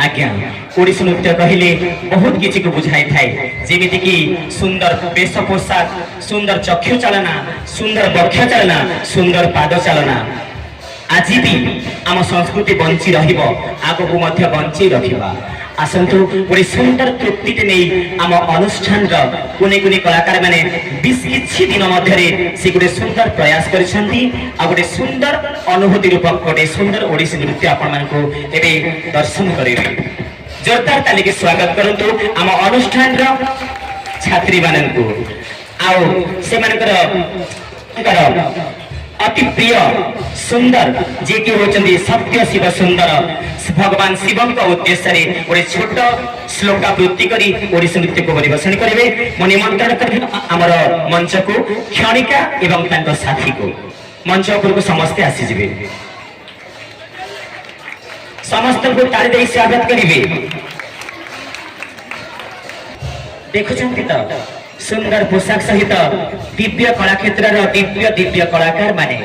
आज्ञा ओडिसी नृत्य कहले बहुत किसी को बुझाई थाए जेमिति कि सुंदर वेश पोशाक सुंदर चक्षु चालना सुंदर वक्ष चालना सुंदर पाद चालना आज भी आम संस्कृति बंची रहिबो आगो मध्य बंची रखिबा आसंतु गोटे सुंदर तृप्ति नहीं आम अनुष्ठान कुने कुने कलाकार माने 20 किछि दिन मध्य से गोटे सुंदर प्रयास करिसेंती आ गोटे सुंदर अनुभूति रूपक गोटे सुंदर ओडिसी नृत्य आपण मानको एबे दर्शन करिवे जोरदार ताली के स्वागत करंतु आम अनुष्ठान छात्री माननकु आउ से मानकर अति प्रिय सुंदर जे कि होचंदी सत्य शिव सुंदर भगवान शिवं का उद्देश्य रे गोटे छोट श्लोक आवृत्ति करी ओडिसी नृत्य को परिवेशन करेंगे मो निमंत्रण कर आमर मंच को क्षणिका एवं तांको साथी को मंच ऊपर को समस्ते आसीजे समस्त को ताली दे स्वागत करेंगे देखुछंती तो सुंदर पोशाक सहित दिव्य कला क्षेत्र दिव्य दिव्य कलाकार माने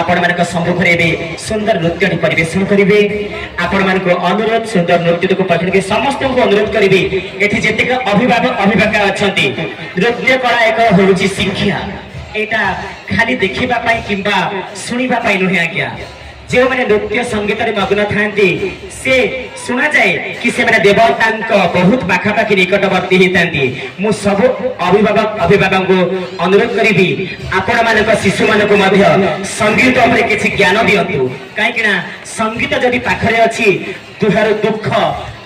आपण मान सम्मुख में सुंदर नृत्य परिवेशन करेंगे आपण मान अनुरोध सुंदर नृत्य को पठे समस्त को अनुरोध करेंगे ये जितक अभिभावक अभिभाविका अच्छा नृत्य कला एक हूँ शिक्षा यहाँ खाली देखा कि शुणापी नुहे आज्ञा जो मैंने नृत्य संगीत मग्न था से शुणा जाए कि से देवता बहुत पाखापाखि निकटवर्ती होता मु सब अभिभावक अभिभावक को अनुरोध करी आपण मान शिशु मान संगीत किसी ज्ञान दिंतु कहीं संगीत जदि पाखरे अच्छी दुहर दुख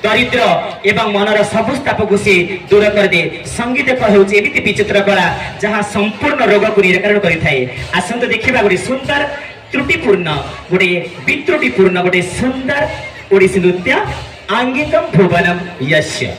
दरिद्र एवं मनर सबु स्ताप को सी दूर कर दे संगीत कहूँ एमती विचित्र कला जहाँ संपूर्ण रोग को निराकरण करें आसतु देखा गोटे सुंदर त्रुटिपूर्ण गोटे वित्रुटिपूर्ण गोटे सुंदर ओडिसी नृत्य आंगिकम भुवनम यस्य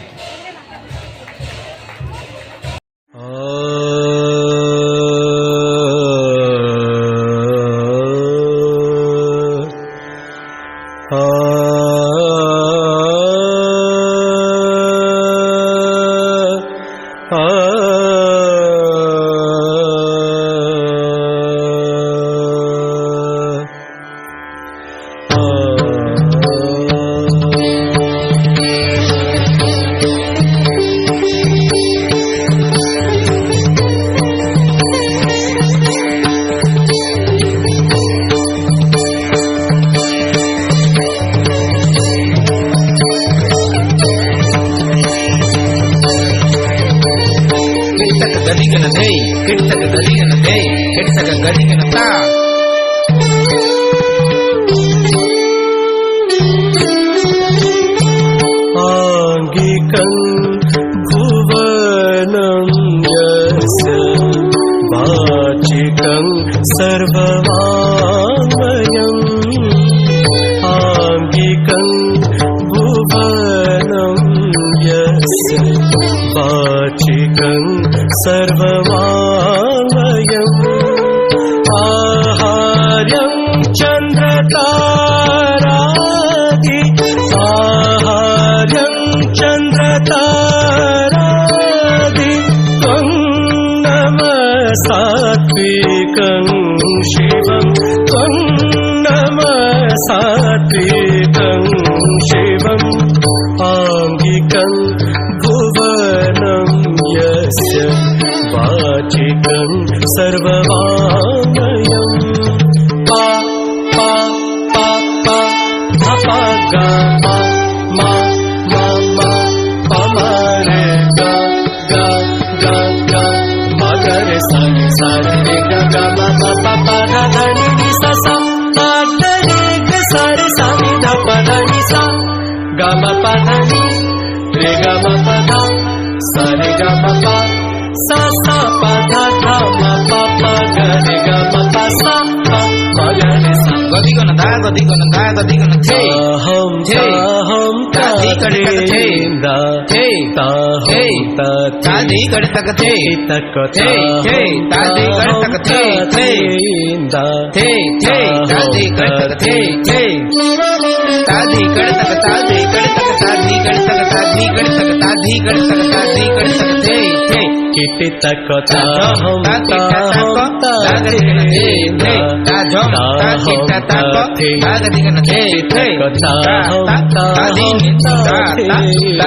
किटे तक ता हम ता थे ता झम ता किटा तक तागदिगन थे ता हम ता दिन ता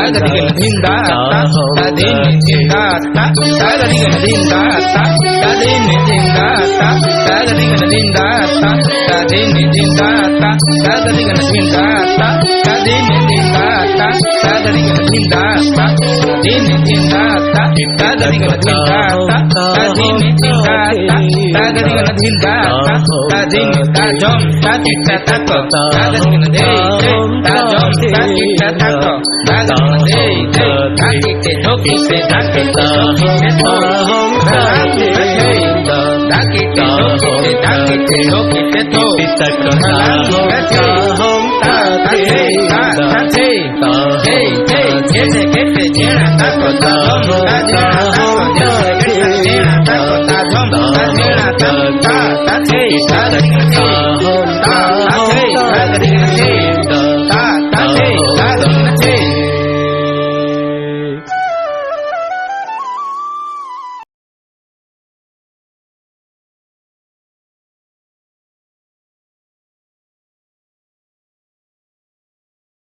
तागदिगन धिंदा ता दिन धिंदा तागदिगन धिंदा ता दिन धिंदा तागदिगन धिंदा ता दिन धिंदा तागदिगन धिंदा ता दिन धिंदा तागदिगन धिंदा दिन धिंदा तागदिगन धिंदा दिन धिंदा तागदिगन धिंदा दिन ता झम ता किटा तक तागदिगन दे ता झम ता किटा तक तागदिगन दे ता किटे धोके से धाके ता हम ता किटे धोके से धाके धोके से तो तक हम ता थे ता हे जैसे कहते जेना तक ता हम ता जेना तक ता झम ता जेना तक ता थे ता